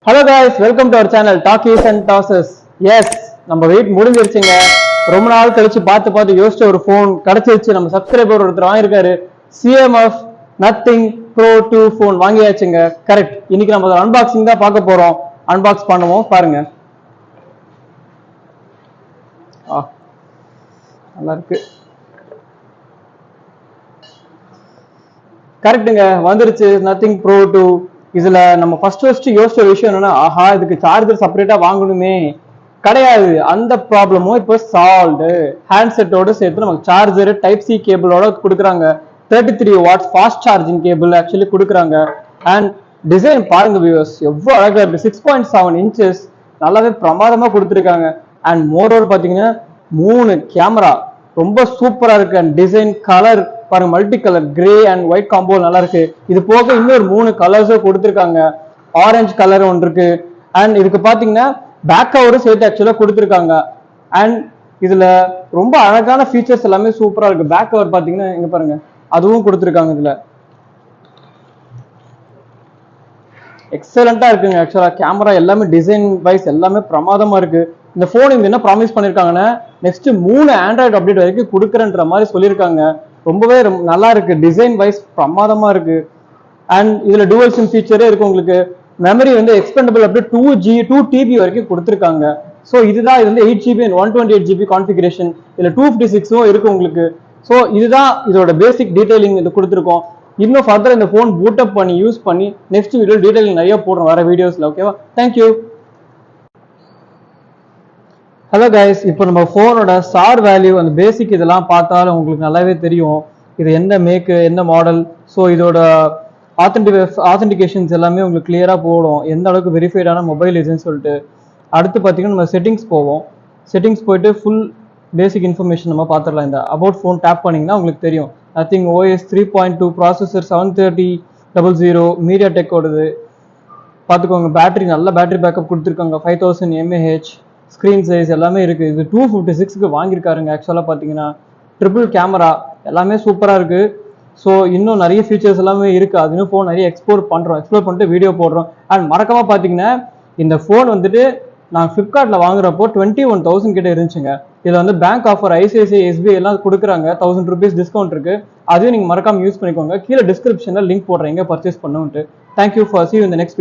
Hello guys, welcome to our channel Talkies and Tosses. Yes, நம்ம wait முடிஞ்சிருச்சுங்க. ரொம்ப நாள் கழிச்சு பார்த்து யோசிச்ச ஒரு ஃபோன் கிடைச்சிருச்சு. நம்ம சப்ஸ்கிரைபர் ஒருத்தர் வாங்கியிருக்காரு. CMF Nothing Pro 2 ஃபோன் வாங்கியாச்சுங்க. கரெக்ட். இன்னைக்கு நம்ம அன்பாக்சிங் தான் பார்க்க போறோம். அன்பாக்ஸ் பண்ணுவோம் பாருங்க. நல்லா இருக்கு. கரெக்டுங்க, வந்துருச்சு Nothing Pro 2. இதுல நம்ம ஃபர்ஸ்ட் யோசிச்ச விஷயம் என்னன்னா, ஆஹா இதுக்கு சார்ஜர் செப்பரேட்டா வாங்கணுமே, கிடையாது. அந்த ப்ராப்ளமும் இப்போ சால்வ்டு. ஹேண்ட்செட்டோட சேர்த்து நமக்கு சார்ஜர் டைப் சி கேபிளோட கொடுக்குறாங்க. 33 watts fast charging cable actually கொடுக்குறாங்க. அண்ட் டிசைன் பாருங்க வியூவர்ஸ், எவ்வளவு அழகா இருக்கு. 6.7 இன்ச்சஸ் நல்லாவே பிரமாதமா கொடுத்துருக்காங்க. அண்ட் மோரோவர் பாத்தீங்கன்னா 3 கேமரா ரொம்ப சூப்பரா இருக்கு. அண்ட் டிசைன் கலர் பாருங்க, multi colour grey and white combo நல்லா இருக்கு. இது போக இன்னொரு 3 கலர்ஸும் கொடுத்துருக்காங்க. ஆரஞ்சு கலர் ஒன்று இருக்கு. அண்ட் இதுக்கு பாத்தீங்கன்னா பேக் கவரும் சேர்த்து ஆக்சுவலா கொடுத்துருக்காங்க. அண்ட் இதுல ரொம்ப அழகான ஃபீச்சர்ஸ் எல்லாமே சூப்பரா இருக்கு. பேக் கவர் பாத்தீங்கன்னா இங்க பாருங்க, அதுவும் கொடுத்துருக்காங்க. இதுல எக்ஸலண்டா இருக்குங்க. ஆக்சுவலா கேமரா எல்லாமே டிசைன் வைஸ் எல்லாமே பிரமாதமா இருக்கு. இந்த போன் இவங்க என்ன ப்ராமிஸ் பண்ணிருக்காங்கன்னா, நெக்ஸ்ட் 3 ஆண்ட்ராய்டு அப்டேட் வரைக்கும் கொடுக்குறன்ற மாதிரி சொல்லியிருக்காங்க. ரொம்பவே நல்லா இருக்கு. டிசைன் வைஸ் பிரமாதமா இருக்கு. அண்ட் இதுல டூவல் சிம் ஃபீச்சரே இருக்கு. உங்களுக்கு மெமரி வந்து எக்ஸ்பெண்டபிள் அப்படியே 2 TB வரைக்கும் கொடுத்துருக்காங்க. ஸோ இதுதான் இது வந்து 8GB அண்ட் 128GB கான்ஃபிகரேஷன். இதுல 256 இருக்கு உங்களுக்கு. ஸோ இதுதான் இதோட பேசிக் டீடைலிங் இது கொடுத்துருக்கோம். இன்னும் ஃபர்தர் இந்த போன் பூட் அப் பண்ணி யூஸ் பண்ணி நெக்ஸ்ட் வீடியோ டீடைலிங் நிறைய போடுறோம் வர வீடியோஸ்ல. ஓகேவா? தேங்க்யூ. ஹலோ கைஸ், இப்போ நம்ம ஃபோனோட ஸ்டார் வேல்யூ அந்த பேசிக் இதெல்லாம் பார்த்தாலும் உங்களுக்கு நல்லாவே தெரியும் இது என்ன மேக்கு என்ன மாடல். ஸோ இதோட ஆத்தென்டிகேஷன்ஸ் எல்லாமே உங்களுக்கு கிளியராக போடும், எந்த அளவுக்கு வெரிஃபைடான மொபைல் இதுன்னு சொல்லிட்டு. அடுத்து பார்த்தீங்கன்னா நம்ம செட்டிங்ஸ் போவோம். செட்டிங்ஸ் போயிட்டு ஃபுல் பேசிக் இன்ஃபர்மேஷன் நம்ம பார்த்துடலாம். இந்த அபவுட் ஃபோன் டேப் பண்ணிங்கன்னா உங்களுக்கு தெரியும். நத்திங் OS 3.2 ப்ராசஸர் 73000 MediaTek ஓடுது. பார்த்துக்கோங்க. பேட்டரி நல்ல பேட்டரி பேக்கப் கொடுத்துருக்காங்க. 5000 mAh. ஸ்க்ரீன் சைஸ் எல்லாமே இருக்குது. இது 256க்கு வாங்கியிருக்காருங்க. ஆக்சுவலாக பார்த்தீங்கன்னா ட்ரிபிள் கேமரா எல்லாமே சூப்பராக இருக்குது. ஸோ இன்னும் நிறைய ஃபீச்சர்ஸ் எல்லாமே இருக்குது. அது இன்னும் ஃபோன் நிறைய எக்ஸ்ப்ளோர் பண்ணிட்டு வீடியோ போடுறோம். அண்ட் மறக்காமல் பார்த்தீங்கன்னா இந்த ஃபோன் வந்துட்டு நான் ஃப்ளிப்கார்ட்டில் வாங்குறப்போ 21,000 கிட்ட இருந்துச்சுங்க. இதில் வந்து பேங்க் ஆஃபர் ICICI SBI எல்லாம் கொடுக்குறாங்க. 1000 rupees டிஸ்கவுண்ட் இருக்குது. அதையும் நீங்கள் மறக்காமல் யூஸ் பண்ணிக்கோங்க. கீழே டிஸ்கிரிப்ஷனில் லிங்க் போடுறீங்க பர்ச்சேஸ் பண்ணுன்ட்டு. Thank you for see you in the next video.